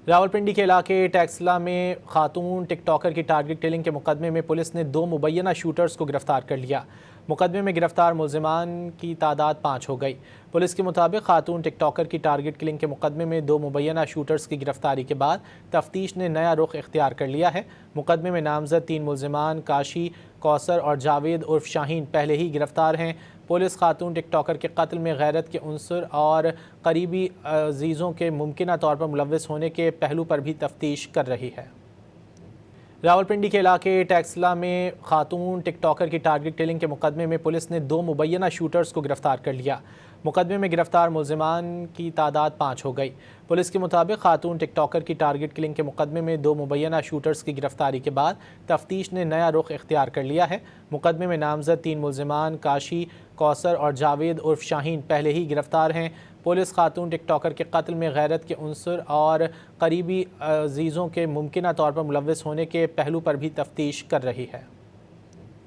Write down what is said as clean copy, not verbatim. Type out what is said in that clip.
रावलपिंडी के इलाके टैक्सला में खातून टिकटॉकर की टारगेट किलिंग के मुकदमे में पुलिस ने 2 मुबैना शूटर्स को गिरफ्तार कर लिया। मुकदमे में गिरफ्तार मुलजिमान की तादाद 5 हो गई। पुलिस के मुताबिक खातून टिकटॉकर की टारगेट किलिंग के मुकदमे में 2 मुबैना शूटर्स की गिरफ्तारी के बाद तफ्तीश ने नया रुख इख्तियार कर लिया है। मुकदमे में नामजद 3 मुलजिमान काशी, कौसर और जावेद उर्फ शाहीन पहले ही गिरफ्तार हैं। पुलिस खातून टिकटॉकर के कत्ल में गैरत के उनसर और करीबी अजीज़ों के मुमकिन तौर पर मुलव्वस होने के पहलू पर भी तफ्तीश कर रही है। रावलपिंडी के इलाके टैक्सला में खातून टिकटॉकर की टारगेट किलिंग के मुकदमे में पुलिस ने 2 मुबैना शूटर्स को गिरफ्तार कर लिया। मुकदमे में गिरफ्तार मुलजिमान की तादाद 5 हो गई। पुलिस के मुताबिक खातून टिकटॉकर की टारगेट किलिंग के मुकदमे में 2 मुबैना शूटर्स की गिरफ्तारी के बाद तफ्तीश ने नया रुख इख्तियार कर लिया है। मुकदमे में नामजद 3 मुलजिमान काशी, कौसर और जावेद उर्फ शाहीन पहले ही गिरफ्तार हैं। पुलिस खातून टिकटॉकर के कत्ल में गैरत के उनसर और करीबी अजीज़ों के मुमकिन तौर पर मुलव्वस होने के पहलू पर भी तफ्तीश कर रही है।